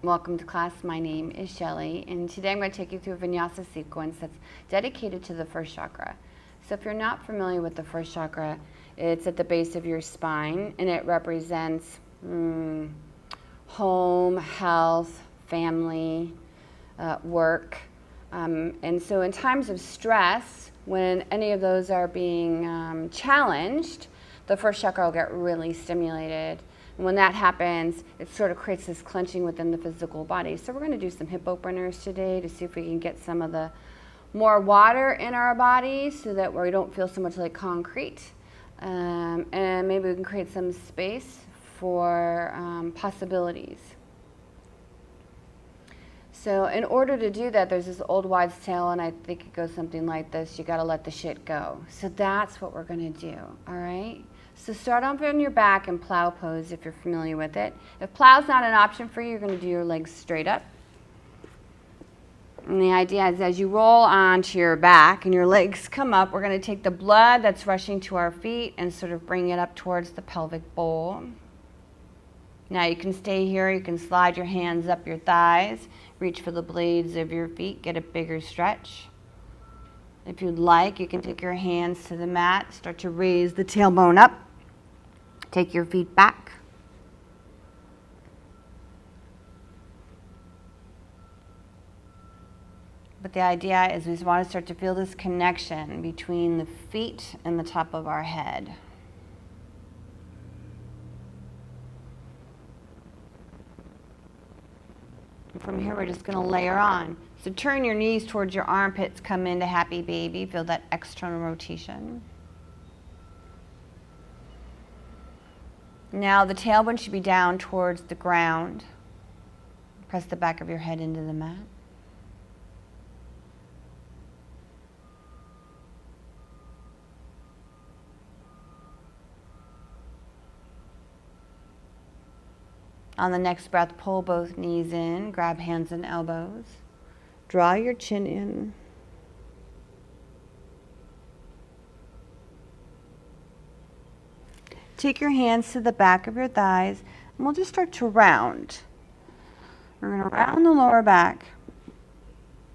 Welcome to class. My name is Shelly, and today I'm going to take you through a vinyasa sequence that's dedicated to the first chakra. So if you're not familiar with the first chakra, it's at the base of your spine, and it represents home, health, family, work. And so in times of stress, when any of those are being challenged, the first chakra will get really stimulated. And when that happens, it sort of creates this clenching within the physical body. So we're going to do some hip openers today to see if we can get some of the more water in our bodies so that we don't feel so much like concrete. And maybe we can create some space for possibilities. So in order to do that, there's this old wives' tale, and I think it goes something like this: you got to let the shit go. So that's what we're going to do, all right? So start off on your back in plow pose if you're familiar with it. If plow's not an option for you, you're going to do your legs straight up. And the idea is as you roll onto your back and your legs come up, we're going to take the blood that's rushing to our feet and sort of bring it up towards the pelvic bowl. Now you can stay here, you can slide your hands up your thighs, reach for the blades of your feet, get a bigger stretch. If you'd like, you can take your hands to the mat, start to raise the tailbone up, take your feet back. But the idea is we want to start to feel this connection between the feet and the top of our head. From here, we're just going to layer on. So turn your knees towards your armpits, come into happy baby, feel that external rotation. Now the tailbone should be down towards the ground. Press the back of your head into the mat. On the next breath, pull both knees in, grab hands and elbows. Draw your chin in. Take your hands to the back of your thighs, and we'll just start to round. We're going to round the lower back.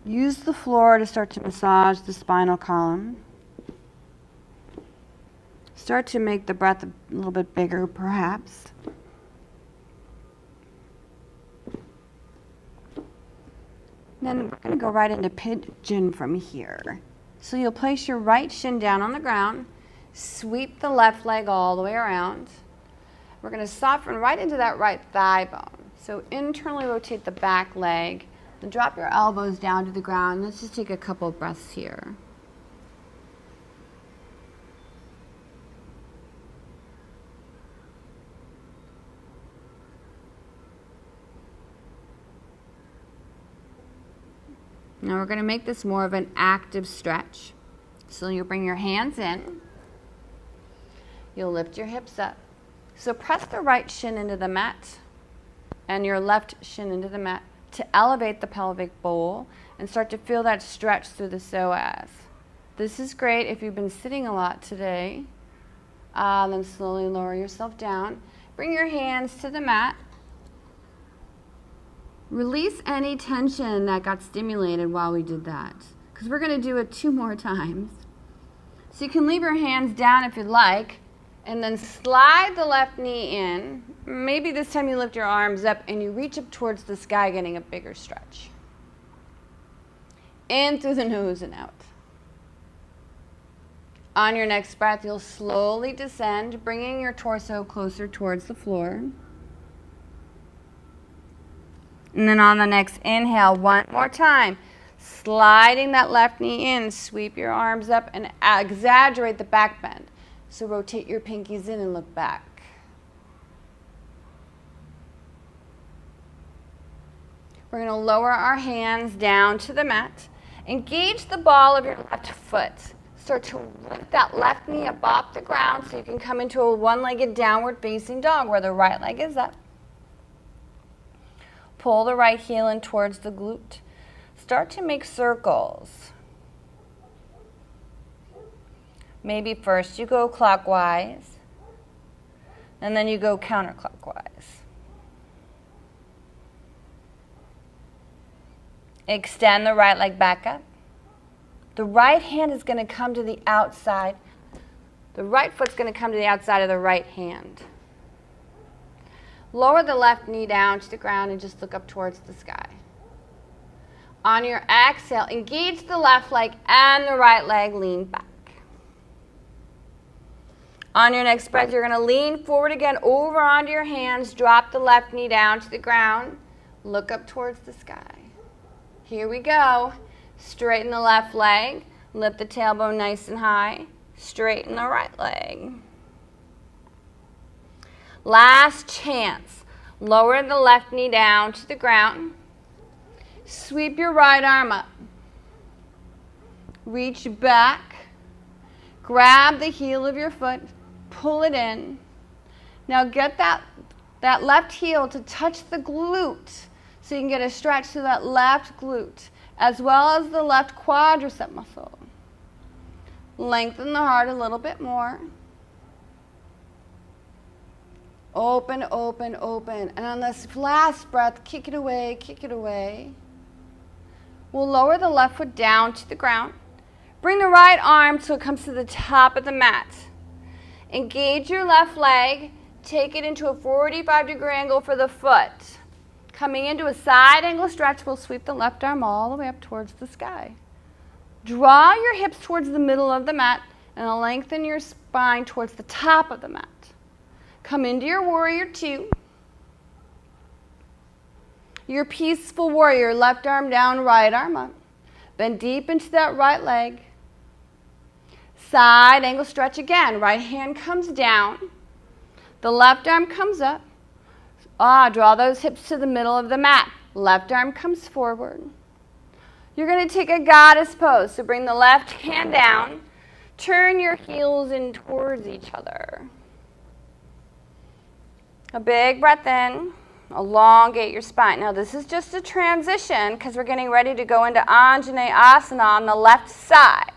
Use the floor to start to massage the spinal column. Start to make the breath a little bit bigger, perhaps. Then we're going to go right into pigeon from here. So you'll place your right shin down on the ground, sweep the left leg all the way around. We're going to soften right into that right thigh bone. So internally rotate the back leg, then drop your elbows down to the ground. Let's just take a couple of breaths here. Now we're going to make this more of an active stretch. So you'll bring your hands in. You'll lift your hips up. So press the right shin into the mat and your left shin into the mat to elevate the pelvic bowl and start to feel that stretch through the psoas. This is great if you've been sitting a lot today. Then slowly lower yourself down. Bring your hands to the mat. Release any tension that got stimulated while we did that, because we're going to do it 2 more times. So you can leave your hands down if you'd like, and then slide the left knee in. Maybe this time you lift your arms up and you reach up towards the sky, getting a bigger stretch. In through the nose and out. On your next breath, you'll slowly descend, bringing your torso closer towards the floor. And then on the next inhale, one more time, sliding that left knee in, sweep your arms up and exaggerate the back bend. So rotate your pinkies in and look back. We're going to lower our hands down to the mat. Engage the ball of your left foot. Start to lift that left knee up off the ground so you can come into a one-legged downward facing dog where the right leg is up. Pull the right heel in towards the glute. Start to make circles. Maybe first you go clockwise, and then you go counterclockwise. Extend the right leg back up. The right hand is going to come to the outside. The right foot's going to come to the outside of the right hand. Lower the left knee down to the ground and just look up towards the sky. On your exhale, engage the left leg and the right leg, lean back. On your next breath, you're going to lean forward again, over onto your hands, drop the left knee down to the ground, look up towards the sky. Here we go. Straighten the left leg, lift the tailbone nice and high, straighten the right leg. Last chance. Lower the left knee down to the ground. Sweep your right arm up. Reach back. Grab the heel of your foot. Pull it in. Now get that left heel to touch the glute so you can get a stretch to that left glute as well as the left quadricep muscle. Lengthen the heart a little bit more. Open, open, open. And on this last breath, kick it away, kick it away. We'll lower the left foot down to the ground. Bring the right arm so it comes to the top of the mat. Engage your left leg. Take it into a 45-degree angle for the foot. Coming into a side angle stretch, we'll sweep the left arm all the way up towards the sky. Draw your hips towards the middle of the mat and lengthen your spine towards the top of the mat. Come into your warrior two. Your peaceful warrior, left arm down, right arm up. Bend deep into that right leg. Side angle stretch again. Right hand comes down. The left arm comes up. Draw those hips to the middle of the mat. Left arm comes forward. You're going to take a goddess pose. So bring the left hand down. Turn your heels in towards each other. A big breath in. Elongate your spine. Now this is just a transition because we're getting ready to go into Anjaneyasana on the left side.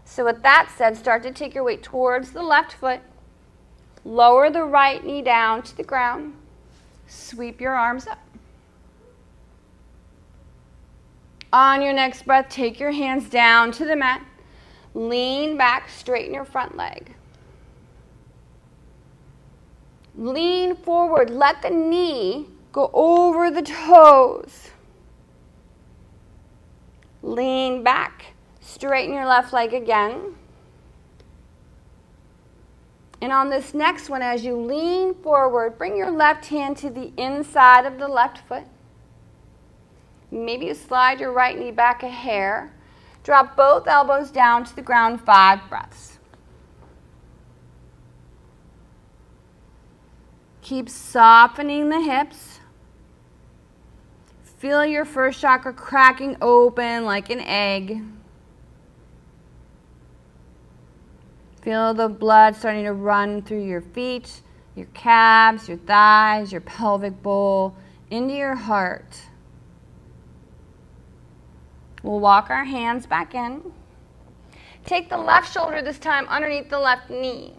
So with that said, start to take your weight towards the left foot. Lower the right knee down to the ground. Sweep your arms up. On your next breath, take your hands down to the mat. Lean back, straighten your front leg. Lean forward, let the knee go over the toes. Lean back, straighten your left leg again. And on this next one, as you lean forward, bring your left hand to the inside of the left foot. Maybe you slide your right knee back a hair. Drop both elbows down to the ground, 5 breaths. Keep softening the hips. Feel your first chakra cracking open like an egg. Feel the blood starting to run through your feet, your calves, your thighs, your pelvic bowl, into your heart. We'll walk our hands back in. Take the left shoulder this time underneath the left knee.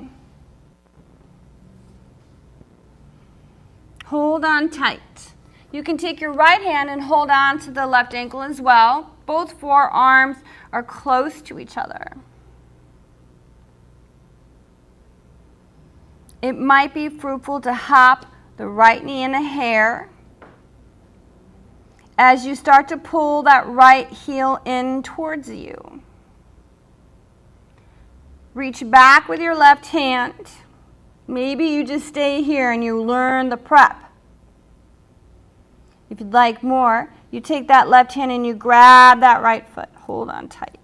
Hold on tight. You can take your right hand and hold on to the left ankle as well. Both forearms are close to each other. It might be fruitful to hop the right knee in a hair as you start to pull that right heel in towards you. Reach back with your left hand. Maybe you just stay here and you learn the prep. If you'd like more, you take that left hand and you grab that right foot. Hold on tight.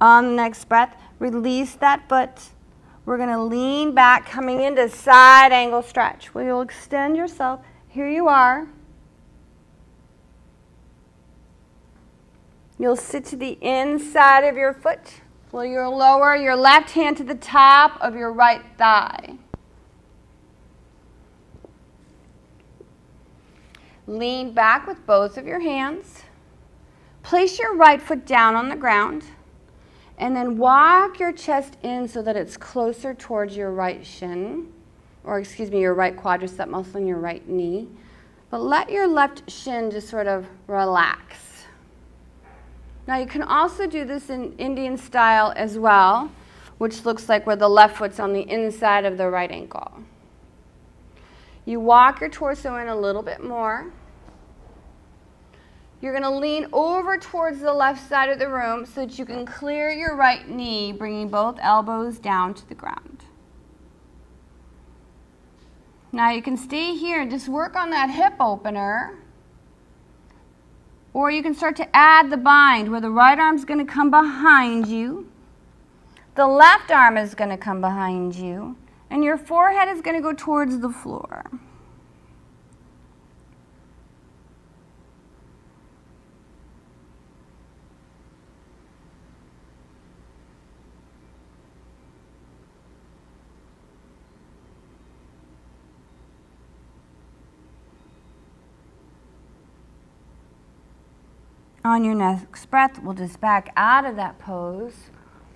On the next breath, release that foot. We're going to lean back, coming into side angle stretch, where you'll extend yourself. Here you are. You'll sit to the inside of your foot. Well, you'll lower your left hand to the top of your right thigh. Lean back with both of your hands. Place your right foot down on the ground. And then walk your chest in so that it's closer towards your right shin, or excuse me, your right quadricep muscle in your right knee. But let your left shin just sort of relax. Now you can also do this in Indian style as well, which looks like where the left foot's on the inside of the right ankle. You walk your torso in a little bit more. You're going to lean over towards the left side of the room so that you can clear your right knee, bringing both elbows down to the ground. Now you can stay here and just work on that hip opener. Or you can start to add the bind where the right arm's going to come behind you. The left arm is going to come behind you. And your forehead is going to go towards the floor. On your next breath, we'll just back out of that pose.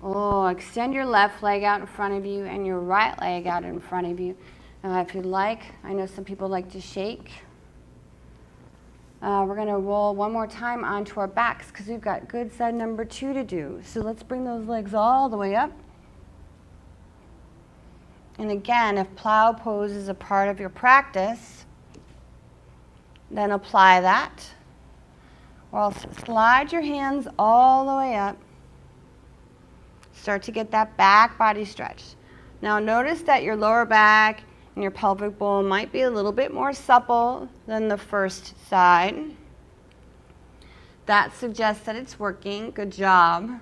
Oh, extend your left leg out in front of you and your right leg out in front of you. If you'd like, I know some people like to shake. We're going to roll one more time onto our backs because we've got good side number 2 to do. So let's bring those legs all the way up. And again, if plow pose is a part of your practice, then apply that. Or else slide your hands all the way up. Start to get that back body stretch. Now notice that your lower back and your pelvic bowl might be a little bit more supple than the first side. That suggests that it's working. Good job.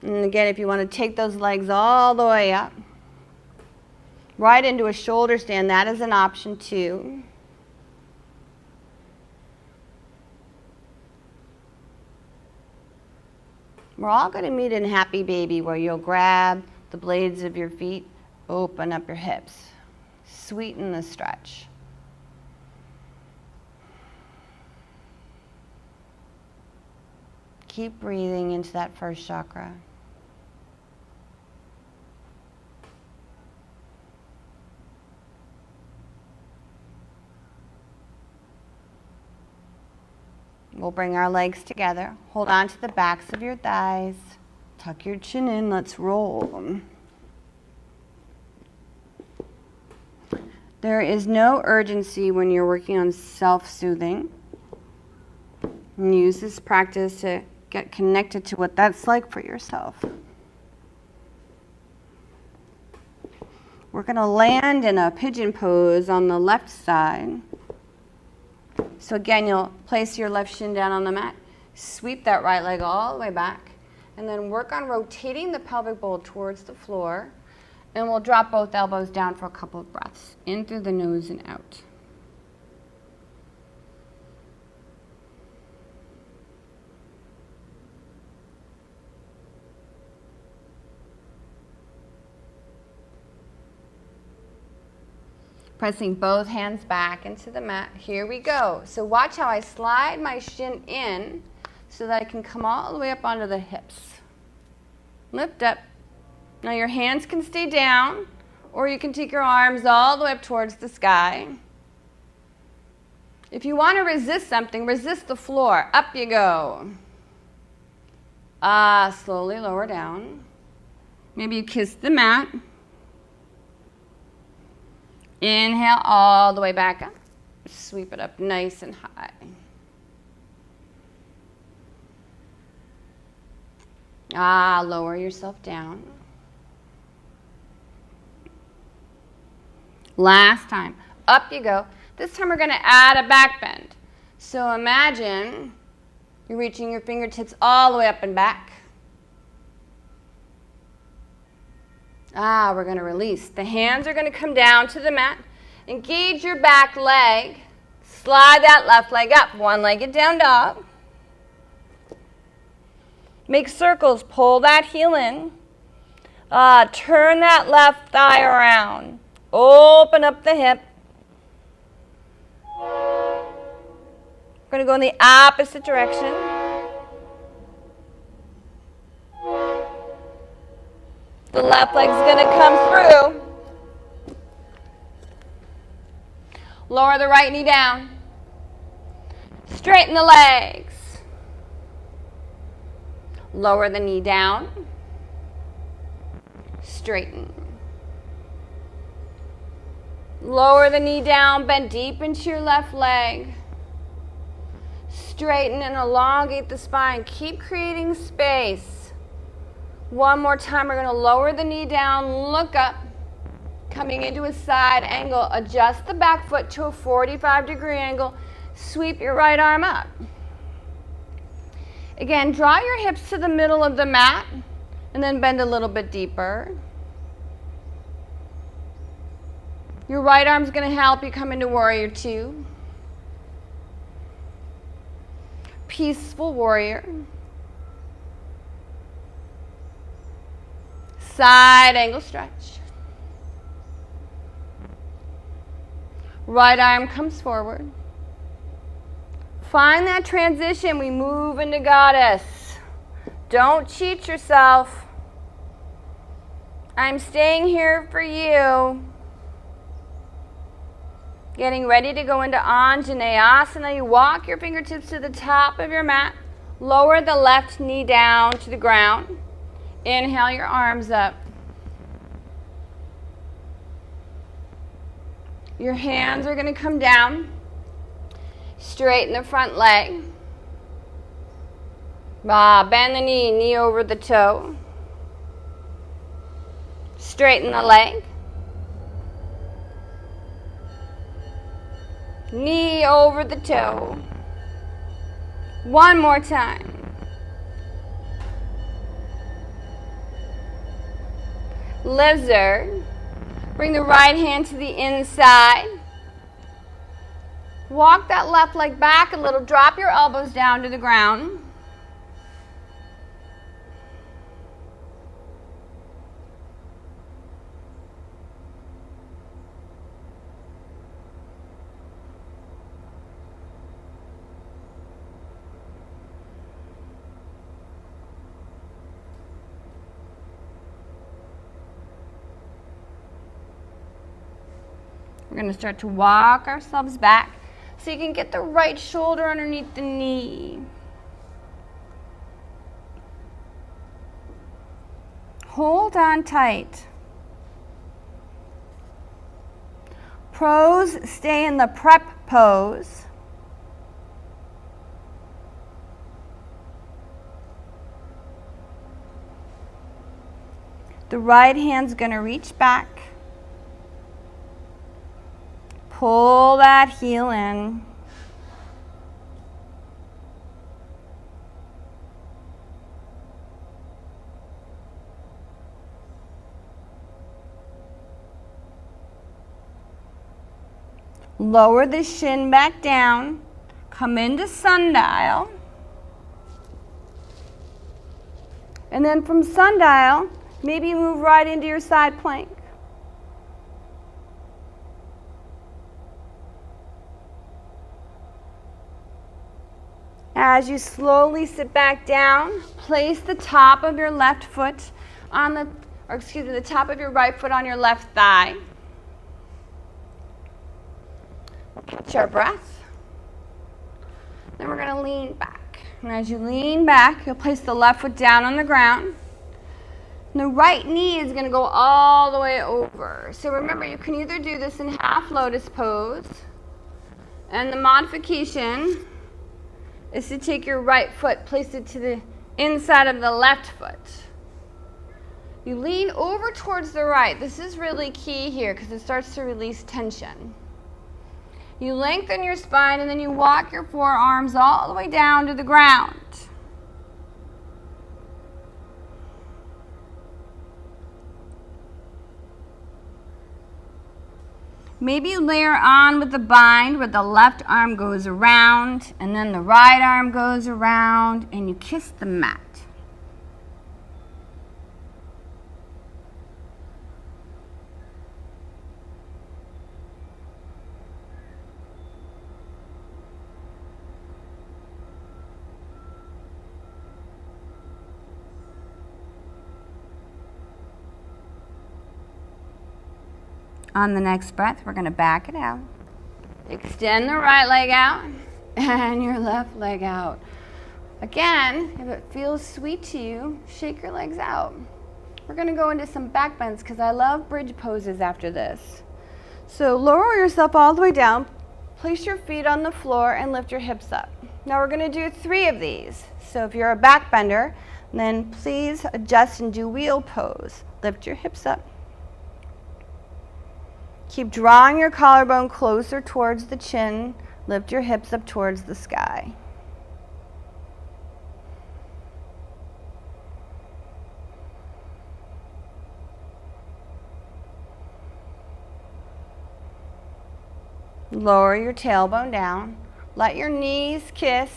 And again, if you want to take those legs all the way up, right into a shoulder stand, that is an option too. We're all going to meet in happy baby where you'll grab the blades of your feet, open up your hips, sweeten the stretch. Keep breathing into that first chakra. We'll bring our legs together. Hold on to the backs of your thighs. Tuck your chin in. Let's roll. There is no urgency when you're working on self-soothing. Use this practice to get connected to what that's like for yourself. We're going to land in a pigeon pose on the left side. So again, you'll place your left shin down on the mat, sweep that right leg all the way back, and then work on rotating the pelvic bowl towards the floor, and we'll drop both elbows down for a couple of breaths, in through the nose and out. Pressing both hands back into the mat. Here we go. So watch how I slide my shin in so that I can come all the way up onto the hips. Lift up. Now your hands can stay down, or you can take your arms all the way up towards the sky. If you want to resist something, resist the floor. Up you go. Slowly lower down. Maybe you kiss the mat. Inhale all the way back up. Sweep it up nice and high. Lower yourself down. Last time. Up you go. This time we're going to add a back bend. So imagine you're reaching your fingertips all the way up and back. We're going to release. The hands are going to come down to the mat. Engage your back leg. Slide that left leg up. One-legged down dog. Make circles. Pull that heel in. Turn that left thigh around. Open up the hip. We're going to go in the opposite direction. The left leg's going to come through. Lower the right knee down. Straighten the legs. Lower the knee down. Straighten. Lower the knee down, bend deep into your left leg. Straighten and elongate the spine. Keep creating space. One more time, we're going to lower the knee down, look up, coming into a side angle. Adjust the back foot to a 45-degree angle. Sweep your right arm up. Again, draw your hips to the middle of the mat and then bend a little bit deeper. Your right arm's going to help you come into warrior two. Peaceful warrior. Side angle stretch. Right arm comes forward. Find that transition. We move into goddess. Don't cheat yourself. I'm staying here for you. Getting ready to go into Anjaneyasana. You walk your fingertips to the top of your mat. Lower the left knee down to the ground. Inhale your arms up. Your hands are going to come down. Straighten the front leg. Bend the knee, knee over the toe. Straighten the leg. Knee over the toe. One more time. Lizard. Bring the right hand to the inside. Walk that left leg back a little. Drop your elbows down to the ground. We're going to start to walk ourselves back so you can get the right shoulder underneath the knee. Hold on tight. Pros, stay in the prep pose. The right hand's going to reach back. Pull that heel in. Lower the shin back down. Come into sundial. And then from sundial, maybe move right into your side plank. As you slowly sit back down, place the top of your left foot on the top of your right foot on your left thigh. Catch our breath. Then we're going to lean back. And as you lean back, you'll place the left foot down on the ground. And the right knee is going to go all the way over. So remember, you can either do this in half lotus pose, and the modification is to take your right foot, place it to the inside of the left foot. You lean over towards the right. This is really key here because it starts to release tension. You lengthen your spine and then you walk your forearms all the way down to the ground. Maybe you layer on with the bind where the left arm goes around and then the right arm goes around and you kiss the mat. On the next breath, we're going to back it out. Extend the right leg out and your left leg out. Again, if it feels sweet to you, shake your legs out. We're going to go into some back bends because I love bridge poses after this. So lower yourself all the way down, place your feet on the floor and lift your hips up. Now we're going to do 3 of these. So if you're a back bender, then please adjust and do wheel pose. Lift your hips up. Keep drawing your collarbone closer towards the chin. Lift your hips up towards the sky. Lower your tailbone down. Let your knees kiss.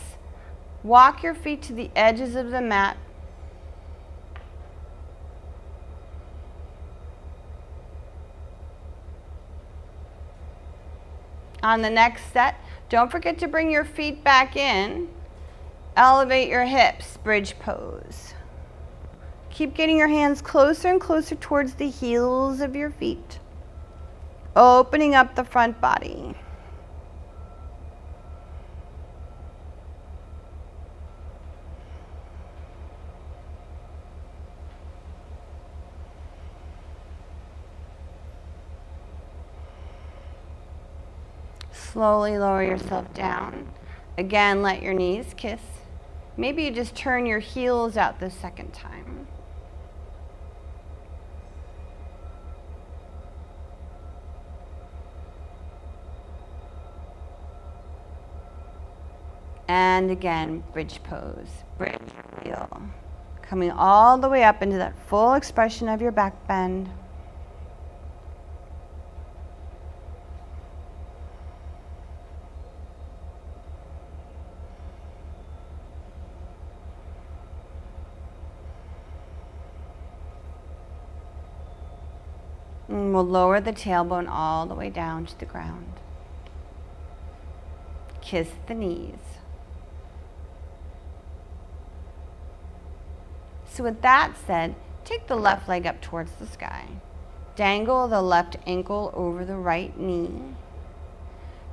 Walk your feet to the edges of the mat. On the next set, don't forget to bring your feet back in. Elevate your hips, bridge pose. Keep getting your hands closer and closer towards the heels of your feet. Opening up the front body. Slowly lower yourself down. Again, let your knees kiss. Maybe you just turn your heels out the second time. And again, bridge pose, bridge wheel. Coming all the way up into that full expression of your back bend. And we'll lower the tailbone all the way down to the ground. Kiss the knees. So with that said, take the left leg up towards the sky. Dangle the left ankle over the right knee.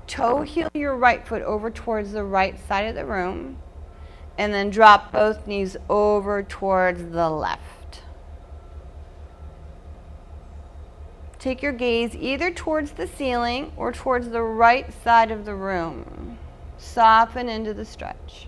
Toe heel your right foot over towards the right side of the room. And then drop both knees over towards the left. Take your gaze either towards the ceiling or towards the right side of the room. Soften into the stretch.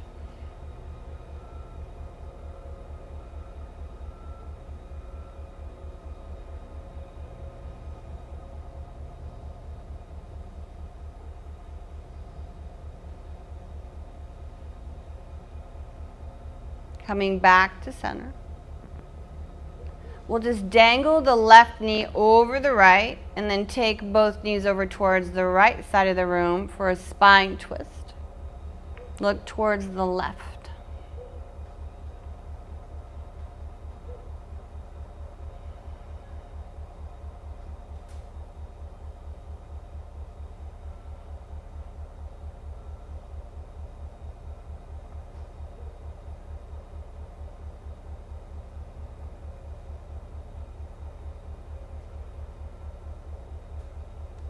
Coming back to center. We'll just dangle the left knee over the right and then take both knees over towards the right side of the room for a spine twist. Look towards the left.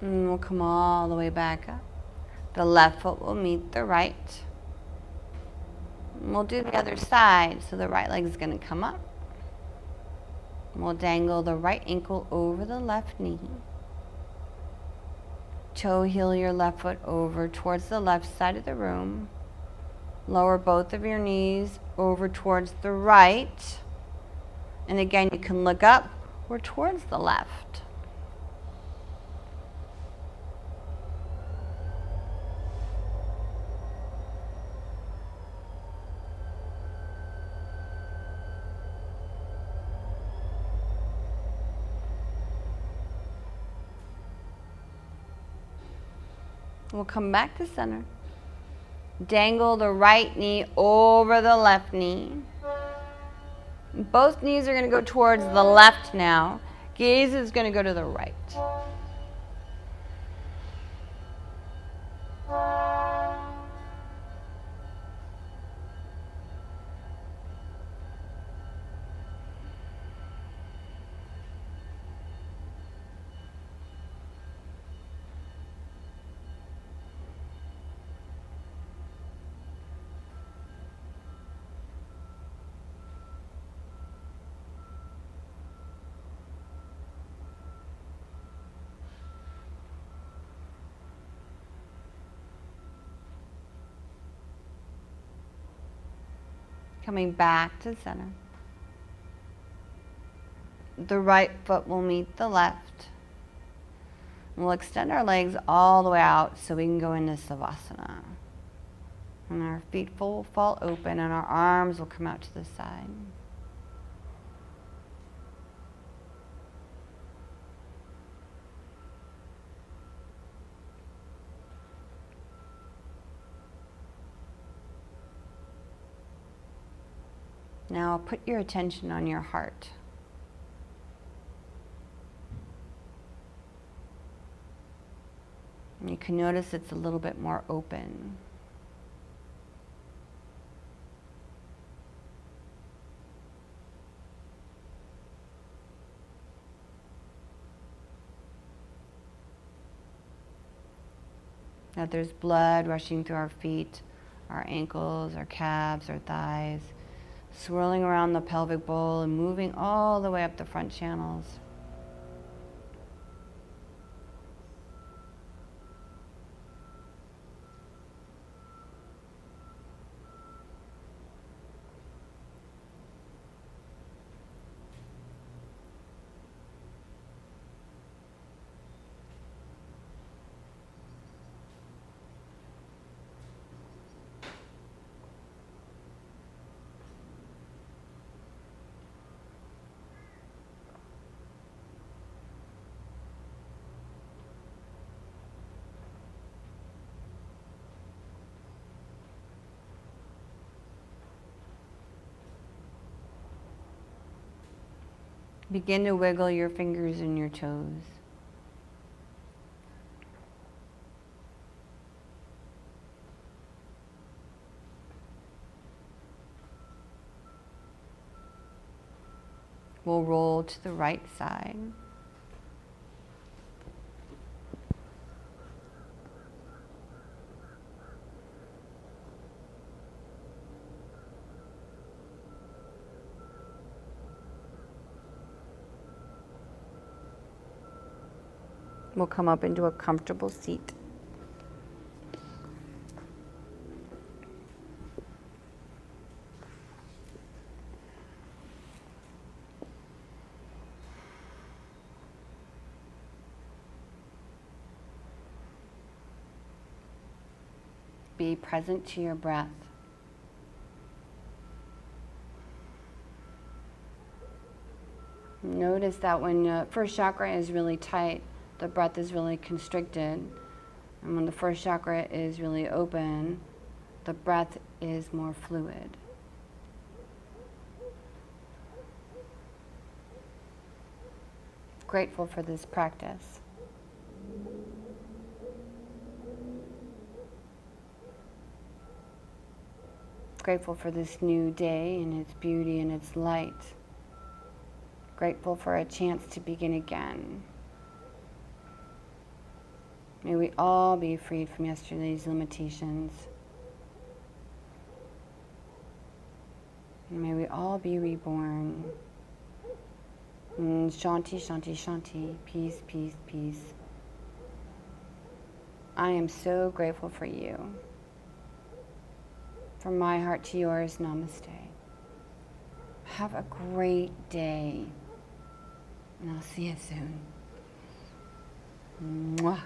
And we'll come all the way back up. The left foot will meet the right. And we'll do the other side, so the right leg is going to come up. And we'll dangle the right ankle over the left knee. Toe heel your left foot over towards the left side of the room. Lower both of your knees over towards the right. And again, you can look up or towards the left. We'll come back to center. Dangle the right knee over the left knee. Both knees are going to go towards the left now. Gaze is going to go to the right. Coming back to center. The right foot will meet the left. We'll extend our legs all the way out so we can go into Savasana. And our feet will fall open and our arms will come out to the side. Now put your attention on your heart. And you can notice it's a little bit more open. Now there's blood rushing through our feet, our ankles, our calves, our thighs, swirling around the pelvic bowl and moving all the way up the front channels. Begin to wiggle your fingers and your toes. We'll roll to the right side. We'll come up into a comfortable seat. Be present to your breath. Notice that when the first chakra is really tight, the breath is really constricted. And when the first chakra is really open, the breath is more fluid. Grateful for this practice. Grateful for this new day and its beauty and its light. Grateful for a chance to begin again. May we all be freed from yesterday's limitations. And may we all be reborn. Shanti, shanti, shanti. Peace, peace, peace. I am so grateful for you. From my heart to yours, namaste. Have a great day. And I'll see you soon. Mwah.